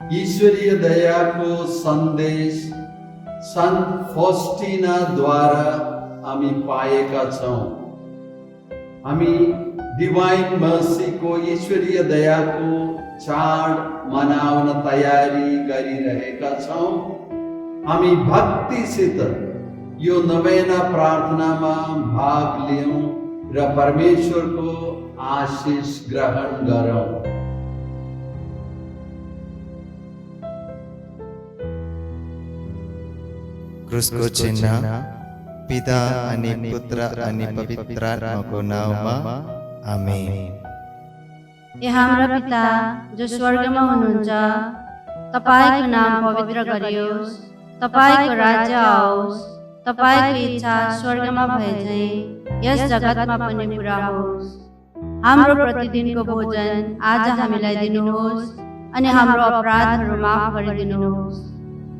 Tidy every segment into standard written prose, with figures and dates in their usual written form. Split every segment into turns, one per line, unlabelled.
ईश्वरीय दया को संदेश सन्त फॉस्टिनाद्वारा हामी पाएका छौं। हामी डिवाइन मर्सीको ईश्वरीय दयाको चाड मनाउन तयारी गरिरहेका छौं। हामी भक्तिसित यो नवेना प्रार्थनामा भाग लियौं र परमेश्वरको आशिष ग्रहण गरौं।
क्रुसको चिन्ह पिता अनि पुत्र अनि पवित्र आत्माको नाममा आमेन।
हे हाम्रो पिता जो स्वर्गमा हुनुहुन्छ, तपाईको नाम पवित्र गरियोस्, तपाईको राज्य आओस्, तपाईको इच्छा स्वर्गमा भए झैं यस जगतमा पनि पूरा होस्। हाम्रो प्रतिदिनको भोजन आज हामीलाई दिनुहोस् अनि हाम्रो अपराधहरू माफ गरिदिनुहोस्,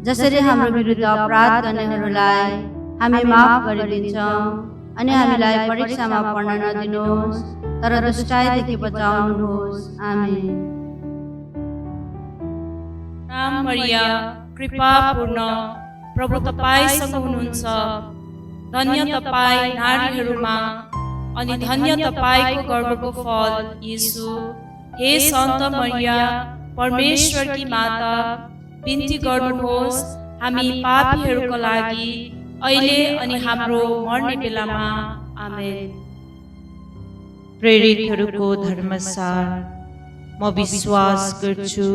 जसरी हाम्रो विरुद्ध अपराध गर्नेहरूलाई हामी माफ गरिदिन्छौँ, अनि हामीलाई परीक्षामा पर्न नदिनुहोस्, तर दुष्टाइदेखि बचाउनुहोस्। आमेन।
राम मरिया कृपा पूर्ण, प्रभु तपाईसँग हुनुहुन्छ। धन्य तपाईँ नारीहरूमा अनि धन्य तपाईको गर्भको फल येशू। हे सन्त मरिया परमेश्वरकी माता, बिन्ती गर्नुहोस् हामी पापीहरूका लागि अहिले अनि हाम्रो मर्ने बेलामा। आमेन।
प्रेरितहरूको धर्मसार। म विश्वास गर्छु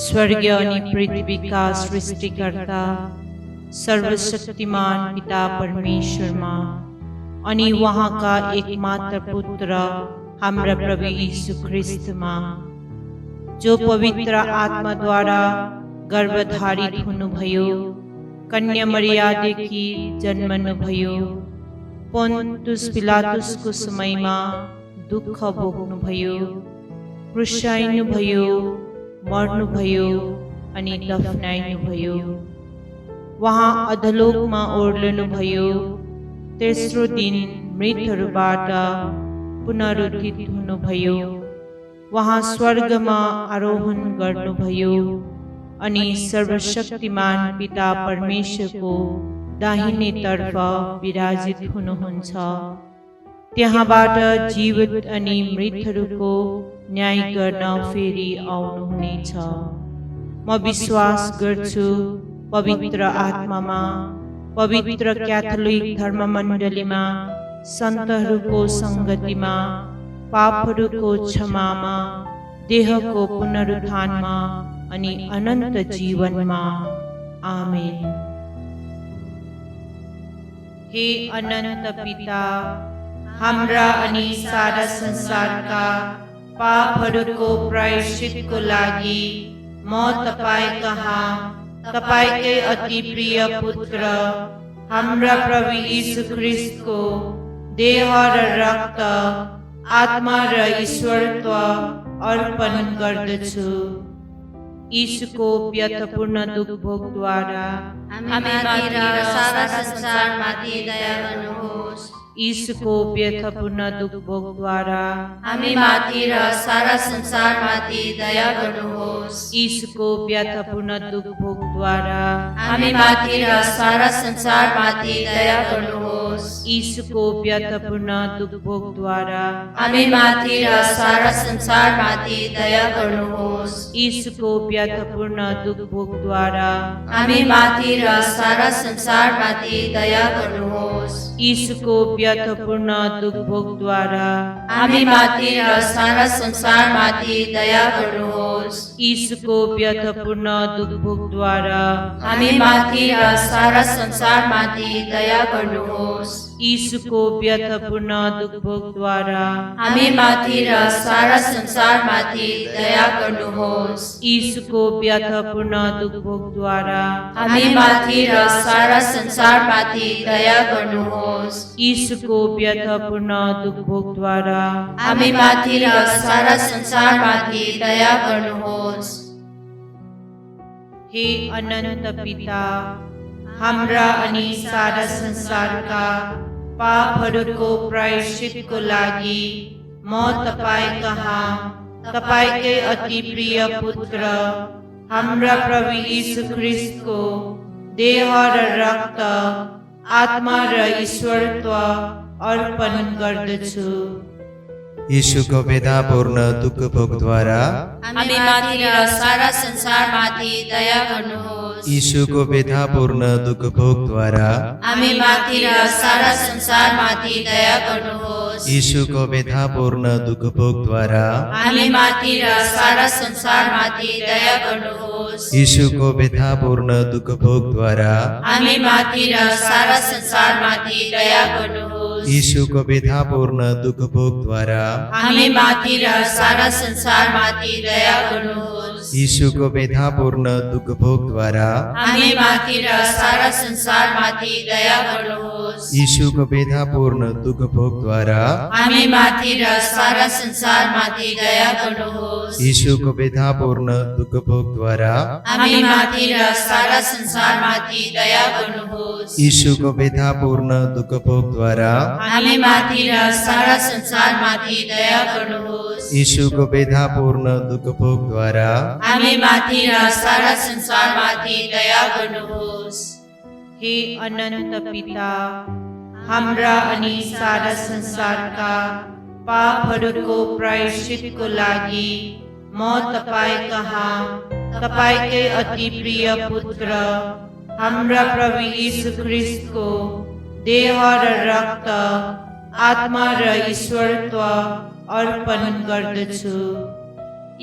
स्वर्ग अनि पृथ्वीका सृष्टिकर्ता सर्वशक्तिमान पिता परमेश्वरमा अनि उहाँका एकमात्र पुत्र हाम्रा प्रभु यीशु ख्रिस्टमा, जो पवित्र आत्माद्वारा गर्भधारित हुनुभयो, कन्या मरियादेखि जन्मनुभयो, पोन्टुस पिलातुसको समयमा दुःख भोग्नुभयो, क्रुसाइनुभयो, मर्नुभयो अनि दफनाइनुभयो। उहाँ अधलोकमा ओर्लनुभयो, तेस्रो दिन मृतहरूबाट पुनरुत्थित हुनुभयो। उहाँ स्वर्गमा आरोहण गर्नुभयो अनि सर्वशक्तिमान पिता परमेश्वरको दाहिने तर्फ विराजित हुनुहुन्छ। त्यहाँबाट जीवित अनि मृतहरूको न्याय गर्न फेरि आउनुहुनेछ। म विश्वास गर्छु पवित्र आत्मामा, पवित्र क्याथोलिक धर्ममण्डलीमा, सन्तहरूको सङ्गतिमा, पापहरूको क्षमामा, देहको पुनरुत्थानमा अनि अनन्त जीवनमा। आमेन। हे अनन्त पिता, हाम्रा अनि सारा संसारका पापहरूको प्रायश्चितको लागि म तपाईँ कहाँ तपाईकै अति प्रिय पुत्र हाम्रा प्रभु यीशु ख्रिस्टको देह र रक्त, आत्मा र ईश्वरत्व अर्पण गर्दछु। यीशुको व्यथपूर्ण दुख भोगद्वारा
हामीमाथि र सारा संसारमाथि दया गर्नुहोस्।
यीशुको व्यथपूर्ण दुख भोगद्वारा
हामीमाथि र सारा संसारमाथि दया गर्नुहोस्।
यीशुको व्यथपूर्ण दुख भोगद्वारा
हामीमाथि र सारा संसारमाथि दया गर्नुहोस्।
यीशुको व्यथपूर्ण दुख भोगद्वारा
हामीमाथि र सारा संसारमाथि दया गर्नुहोस्।
यीशुको व्यथपूर्ण दुख भोगद्वारा
हामीमाथि र सारा संसारमाथि दया गर्नुहोस्।
यीशुको व्यथपूर्ण दुख भोगद्वारा
हामीमाथि र सारा संसारमाथि दया गर्नुहोस्।
यीशुको व्यथपूर्ण दुख भोगद्वारा
हामीमाथि र सारा संसारमाथि दया गर्नुहोस्।
यीशुको व्यथपूर्ण दुख भोगद्वारा
हामीमाथि र सारा संसारमाथि दया गर्नुहोस्।
यीशुको व्यथपूर्ण दुख भोगद्वारा
हामीमाथि र सारा संसारमाथि दया गर्नुहोस्।
यीशुको व्यथपूर्ण दुख भोगद्वारा
हामीमाथि र सारा संसारमाथि दया गर्नुहोस्।
हे अनन्त पिता, हाम्रा अनि सारा संसारका पापहरूको प्रायश्चितको लागि म तपाईँ कहाँ तपाईँकै अति प्रिय पुत्र हाम्रा प्रभु यीशु ख्रीष्टको देह र रक्त आत्मा र ईश्वरत्व अर्पण गर्दछु।
यीशुको वेदनापूर्ण दुःख भोगद्वारा
हामी माथि र सारा संसारमाथि दया गर्नुहोस्।
यीशुको वेदनापूर्ण दुःख भोगद्वारा
हामी माथि र सारा संसारमाथि दया गर्नुहोस्।
यीशुको वेदनापूर्ण दुःख भोगद्वारा
हामी माथि र सारा संसारमाथि दया गर्नुहोस्।
यीशुको वेदनापूर्ण दुःख भोगद्वारा
हामी माथि र सारा संसारमाथि दया गर्नुहोस्।
यीशुको वेदनापूर्ण दुःख भोगद्वारा
हामी माथि र सारा संसारमाथि दया गर्नुहोस्।
यीशुको वेदनापूर्ण दुःख भोगद्वारा
हामी माथि र सारा संसारमाथि दया गर्नुहोस्।
यीशुको वेदनापूर्ण दुःख भोगद्वारा
हामी माथि र सारा संसारमाथि दया गर्नुहोस्।
यीशुको वेदनापूर्ण दुःख भोगद्वारा
हामी माथि र सारा संसारमाथि दया गर्नुहोस्।
यीशुको वेदनापूर्ण दुःख भोगद्वारा
हामी माथि र सारा संसारमाथि दया गर्नुहोस्।
यीशुको वेदनापूर्ण दुःख भोगद्वारा
हामी माथि र सारा संसारमाथि दया गर्नुहोस्।
हे अनन्त पिता हाम्रा अनि सारा संसारका पापहरूको प्रायश्चितको लागि म तपाईँ कहाँ तपाईँकै अति प्रिय पुत्र हाम्रा प्रभु यीशु ख्रीष्टको देह र रक्त आत्मा र ईश्वरत्व अर्पण गर्दछु।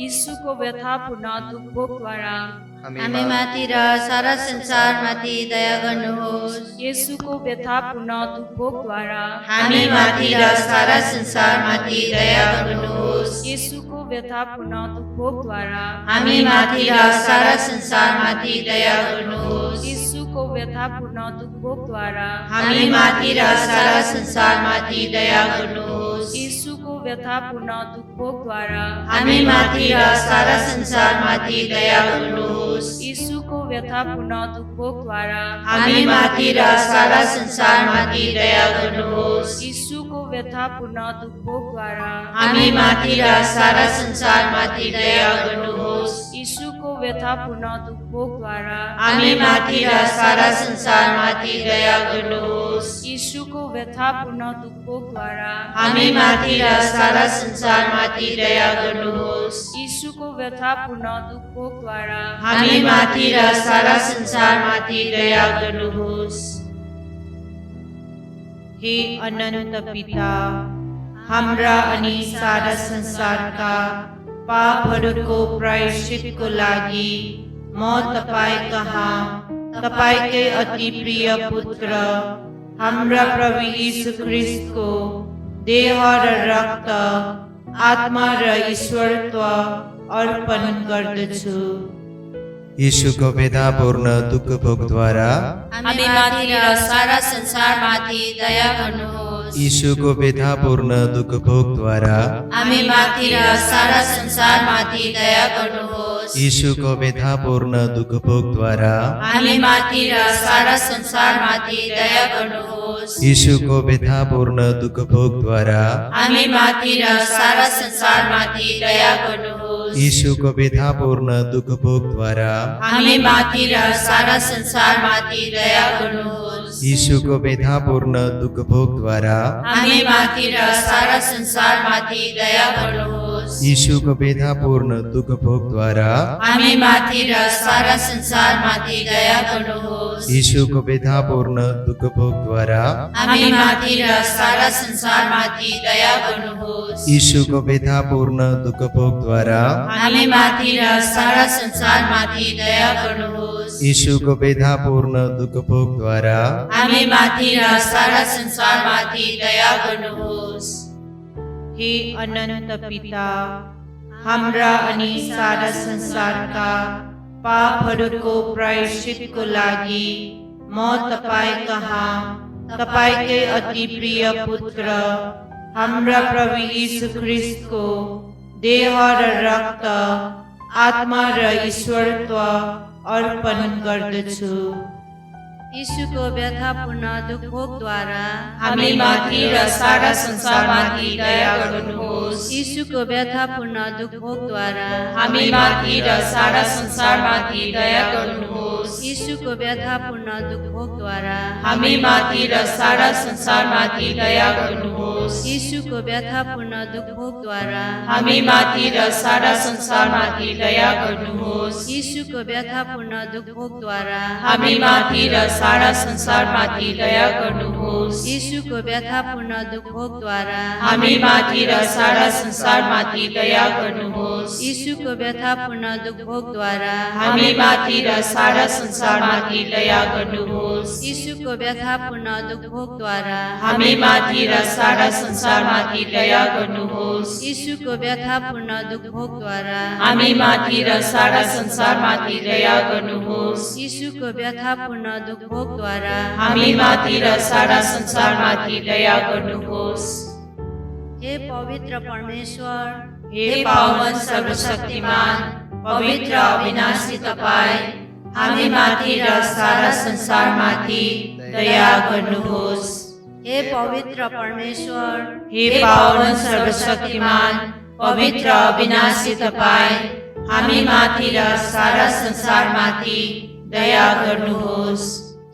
यीशुको व्यथापूर्ण दुःख भोगद्वारा
हामी माथि र सारा संसारमाथि दया गर्नुहोस्।
येशूको व्यथापूर्ण दुःख भोगद्वारा
हामी माथि र सारा संसारमाथि दया गर्नुहोस्।
येशूको व्यथापूर्ण दुःख भोगद्वारा
हामी माथि र सारा संसारमाथि दया गर्नुहोस्।
येशूको व्यथापूर्ण दुःख भोगद्वारा
हामी माथि र सारा संसारमाथि दया गर्नुहोस्।
येशूको व्यथापूर्ण दुःख भोगद्वारा
हामी माथि र सारा संसारमाथि दया गर्नुहोस्।
येशूको व्यथापूर्ण दुःख भोगद्वारा
हामी माथि र सारा संसारमाथि दया गर्नुहोस्।
येशूको व्यथापूर्ण दुःख भोगद्वारा
हामी माथि र सारा संसारमाथि दया गर्नुहोस्।
येशूको व्यथापूर्ण दुःख भोगद्वारा
हामी माथि र सारा संसारमाथि दया गर्नुहोस्।
येशूको व्यथापूर्ण दुःख भोगद्वारा
हामी माथि र सारा संसारमाथि दया गर्नुहोस्।
येशूको व्यथापूर्ण दुःख भोगद्वारा
हामी माथि र सारा संसारमाथि दया गर्नुहोस्।
हे अनन्त पिता हाम्रा अनि सारा संसारका पापहरूको प्रायश्चितको लागि म तपाईँ कहाँ तपाईँकै अति प्रिय पुत्र हाम्रा प्रभु यीशु ख्रीष्टको देह र रक्त आत्मा र ईश्वरत्व अर्पण गर्दछु।
यीशुको वेदनापूर्ण दुःख भोगद्वारा
हामी माथि र सारा संसारमाथि दया गर्नुहोस्।
यीशुको वेदनापूर्ण दुःख भोगद्वारा
हामी माथि र सारा संसारमाथि दया गर्नुहोस्।
यीशुको वेदनापूर्ण दुःख भोगद्वारा
हामी माथि र सारा संसारमाथि दया गर्नुहोस्।
यीशुको वेदनापूर्ण दुःख भोगद्वारा
हामी माथि र सारा संसारमाथि दया गर्नुहोस्।
यीशुको वेदनापूर्ण दुःख भोगद्वारा
हामी माथि र सारा संसारमाथि दया गर्नुहोस्।
यीशुको वेदनापूर्ण दुःख भोगद्वारा
हामी माथि र सारा संसारमाथि दया गर्नुहोस्।
यीशुको वेदनापूर्ण दुःख भोगद्वारा
हामी माथि र सारा संसारमाथि दया गर्नुहोस्।
यीशुको वेदनापूर्ण दुःख भोगद्वारा
हामी माथि र सारा संसारमाथि दया गर्नुहोस्।
यीशुको वेदनापूर्ण दुःख भोगद्वारा
हामी माथि र सारा संसारमाथि दया गर्नुहोस्।
यीशुको वेदनापूर्ण दुःख भोगद्वारा
हामी माथि र सारा संसारमाथि दया गर्नुहोस्।
हे अनन्त पिता हाम्रा अनि सारा संसारका पापहरूको प्रायश्चितको लागि म तपाईँ कहाँ तपाईँकै अति प्रिय पुत्र हाम्रा प्रभु यीशु ख्रीष्टको देह र रक्त आत्मा र ईश्वरत्व अर्पण गर्दछु।
यीशुको व्यथापूर्ण दुःख भोगद्वारा
हामी माथि र सारा संसारमाथि दया गर्नुहोस्।
यीशुको व्यथापूर्ण दुख भोगद्वारा
हामीमाथि र सारा संसारमाथि दया गर्नुहोस्।
यीशुको व्यथापूर्ण दुख भोगद्वारा
हामीमाथि र सारा संसारमाथि दया गर्नुहोस्।
यीशुको व्यथापूर्ण दुख भोगद्वारा
हामीमाथि र सारा संसारमाथि दया गर्नुहोस्।
यीशुको व्यथापूर्ण दुख भोगद्वारा
हामीमाथि र सारा संसारमाथि दया गर्नुहोस्।
यीशुको व्यथापूर्ण दुख भोगद्वारा
हामीमाथि र सारा संसारमाथि दया गर्नुहोस्।
यीशुको व्यथापूर्ण दुख भोगद्वारा
हामीमाथि र सारा संसारमाथि दया गर्नुहोस्।
यीशुको व्यथापूर्ण दुख भोगद्वारा
हामीमाथि र सारा संसारमाथि दया गर्नुहोस्।
यीशुको व्यथापूर्ण दुख भोगद्वारा
हामीमाथि र सारा संसारमाथि दया गर्नुहोस्।
यीशुको व्यथापूर्ण दुख भोगद्वारा
हामीमाथि र सारा संसारमाथि दया गर्नुहोस्।
हे पवित्र परमेश्वर,
हे पावन सर्वशक्तिमान, पवित्र अविनाशी तपाईं, हामीमाथि र सारा संसारमाथि दया गर्नुहोस्।
हे पवित्र परमेश्वर,
हे पावन सर्वशक्तिमान, पवित्र अविनाशी तपाईं, हामीमाथि र सारा संसारमाथि दया गर्नुहोस्।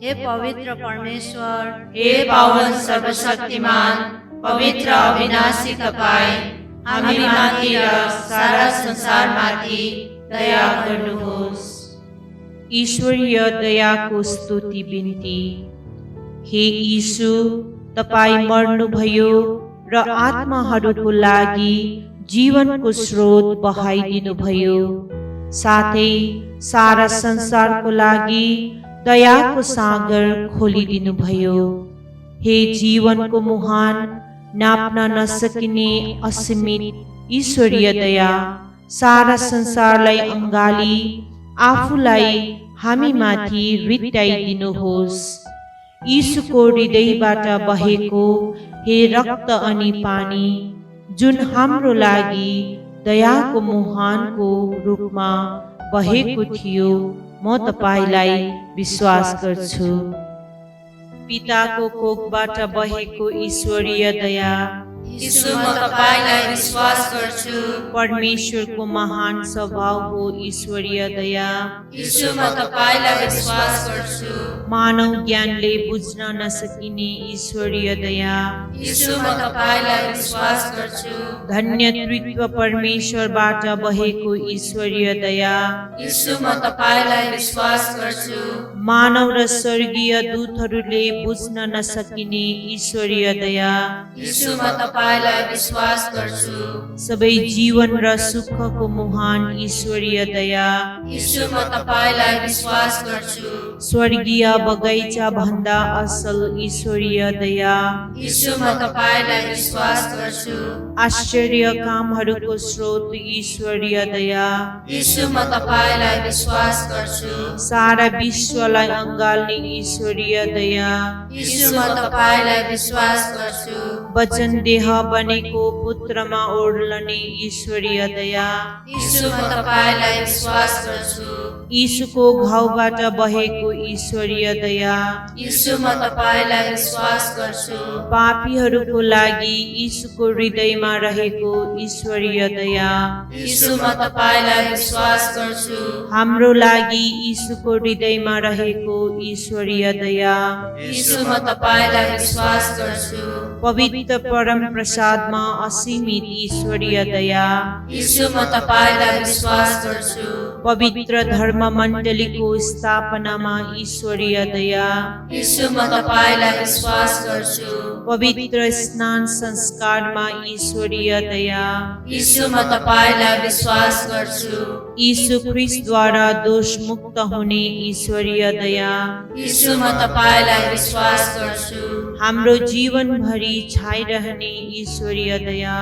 हे पवित्र परमेश्वर,
हे पावन सर्वशक्तिमान, पवित्र अविनाशी तपाईं, हामीमाथि र सारा संसारमाथि दया गर्नुहोस्। ईश्वरीय दयाको स्तुति बिन्ती। हे यीशु, तपाईं मर्नुभयो र आत्माहरूको लागि जीवनको स्रोत बहाइदिनुभयो, साथै सारा संसारको लागि दयाको सागर खोलिदिनुभयो। हे जीवनको मुहान, नाप्न नसकिने असीमित ईश्वरीय दया, सारा संसारलाई अँगाली आफूलाई हामीमाथि रित्ताइदिनुहोस्। यीशुको हृदयबाट बहेको हे रक्त अनि पानी, जुन हाम्रो लागि दयाको मुहानको रूपमा बहेको थियो, म तपाईलाई विश्वास गर्छु। पिताको कोखबाट बहेको ईश्वरीय दया,
यीशु म तपाईलाई विश्वास गर्छु।
परमेश्वरको महान स्वभावको ईश्वरीय दया,
यीशु म तपाईलाई विश्वास गर्छु।
मानव ज्ञानले बुझ्न नसकिने ईश्वरीय दया,
यीशु म तपाईलाई विश्वास गर्छु।
धन्यत्व परमेश्वरबाट बहेको ईश्वरीय दया,
यीशु म तपाईलाई विश्वास गर्छु।
मानव र स्वर्गीय दूतहरूले बुझ्न नसकिने ईश्वरीय दया,
यीशु म तपाईलाई विश्वास गर्छु।
सबै जीवन र सुखको महान ईश्वरीय दया,
यीशु म तपाईलाई विश्वास गर्छु।
स्वर्गीय बगैँचा भन्दा असल ईश्वरीय दया,
यीशु म तपाईलाई विश्वास गर्छु।
आश्चर्य कामहरूको स्रोत ईश्वरीय दया,
यीशु म तपाईलाई विश्वास गर्छु।
सारा विश्वलाई अँगाल्ने ईश्वरीय दया,
यीशु म तपाईलाई विश्वास गर्छु।
वचन देह बनेको पुत्रमा ओर्लने ईश्वरीय दया,
यीशु म तपाईलाई विश्वास गर्छु।
यीशुको घाउबाट बहेको ईश्वरीय दया,
यीशु म तपाईलाई विश्वास गर्छु।
पापीहरूको लागि यीशुको हृदयमा रहेको ईश्वरीय दया,
यीशु म तपाईलाई विश्वास गर्छु।
हाम्रो लागि यीशुको हृदयमा रहेको ईश्वरीय दया,
यीशु म तपाईलाई विश्वास गर्छु।
पवित्र परम प्रसादमा असीमित ईश्वरीय दया,
यीशु म तपाईलाई विश्वास गर्छु।
पवित्र धर्म मण्डलीको स्थापनामा ईश्वरीय दया,
यीशु म तपाईलाई विश्वास गर्छु।
पवित्र स्नान संस्कारमा ईश्वरीय दया,
यीशु म तपाईलाई विश्वास गर्छु।
यीशु ख्रीष्टद्वारा दोष मुक्त हुने ईश्वरीय दया,
यीशु म तपाईलाई विश्वास गर्छु।
हाम्रो जीवनभरि छाइरहने ईश्वरीय दया,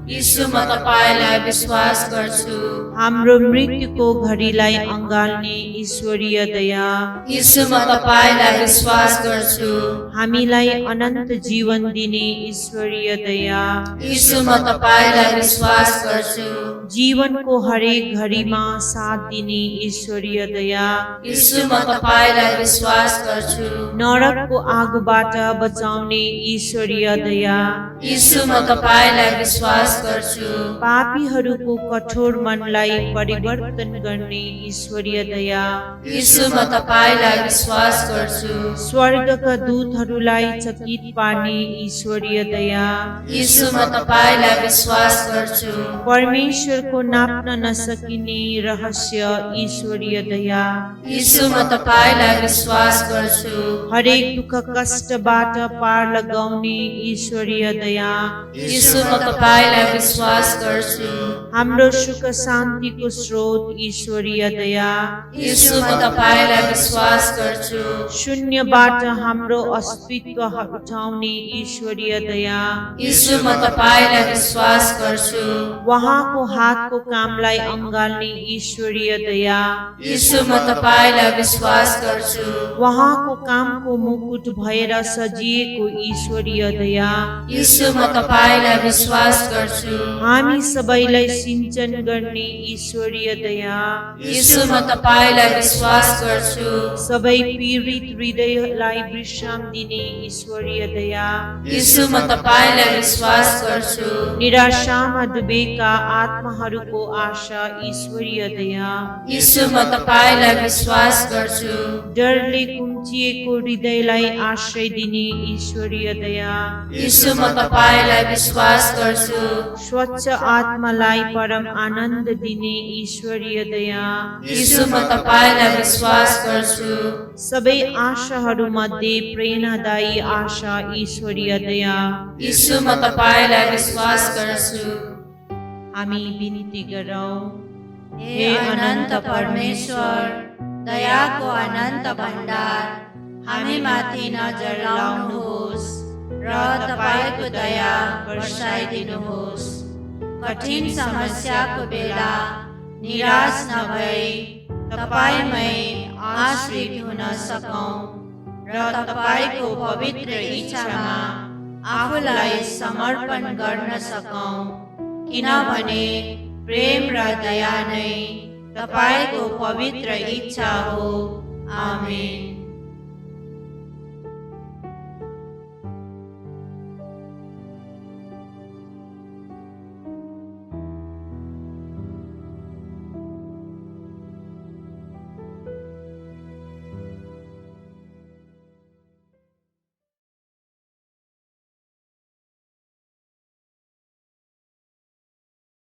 यीशु म तपाईलाई विश्वास गर्छु।
हाम्रो मृत्युको घडीलाई अँगाल्ने ईश्वरीय दया,
यीशु म तपाईलाई विश्वास गर्छु।
हामीलाई अनन्त जीवन दिने ईश्वरीय दया,
यीशु म तपाईलाई विश्वास गर्छु।
जीवनको हरेक घडीमा साथ दिने ईश्वरीय दया,
यीशु म तपाईलाई विश्वास गर्छु।
नरकको आगोबाट बचाउने ईश्वरीय दया,
यीशु म तपाईलाई विश्वास गर्छु।
पापीहरूको कठोर मनलाई परिवर्तन गर्ने ईश्वरीय दया,
यीशु म तपाईलाई विश्वास गर्छु।
स्वर्गका दूतहरूलाई चकित पार्ने ईश्वरीय दया,
यीशु म तपाईलाई विश्वास गर्छु।
परमेश्वरको नाप्न नसकिने रहस्य ईश्वरीय दया,
यीशु म तपाईलाई विश्वास गर्छु।
हरेक दुःख कष्टबाट पार लगाउने ईश्वरीय दया,
यीशु म तपाईलाई विश्वास गर्छु।
हाम्रो सुख शान्तिको स्रोत ईश्वरीय दया,
यीशु म तपाईलाई विश्वास गर्छु।
शून्यबाट हाम्रो अस्तित्व उठाउने ईश्वरीय दया,
यीशु म तपाईलाई विश्वास गर्छु।
उहाँको हातको कामलाई अँगाल्ने ईश्वरीय दया,
यीशु म तपाईलाई विश्वास गर्छु।
उहाँको कामको मुकुट भएर सजिएको ईश्वरीय दया,
यीशु म तपाईलाई विश्वास गर्छु।
हामी सबैलाई सिंचन गर्ने ईश्वरीय दया,
यीशु म तपाईलाई विश्वास गर्छु।
सबै पीडित हृदयलाई विश्राम दिने ईश्वरीय दया,
यीशु म तपाईलाई विश्वास गर्छु।
निराशामा डुबेका आत्माहरूको आशा ईश्वरीय दया,
यीशु म तपाईलाई विश्वास गर्छु।
डरले कुम्चिएको हृदयलाई आश्रय दिने ईश्वरीय दया,
यीशु म तपाईलाई विश्वास गर्छु।
स्वच्छ आत्मालाई परम आनन्द दिने ईश्वरीय दया,
यीशु म तपाईलाई विश्वास गर्छु।
सबै आशाहरूमध्ये प्रेरणादायी आशा ईश्वरीय दया,
यीशु म तपाईलाई विश्वास गर्छु।
हामी बिन्ती गरौँ।
हे अनन्त परमेश्वर, दयाको अनन्त भण्डार, हामीमाथि नजर लाउनुहोस् र तपाईको दया वर्षाइदिनुहोस्। कठिन समस्याको बेला निराश नभई तपाईमै आश्रित हुन सकौं र तपाईको पवित्र इच्छामा आफूलाई समर्पण गर्न सकौं, किनभने प्रेम र दया नै तपाईको पवित्र इच्छा हो। आमेन।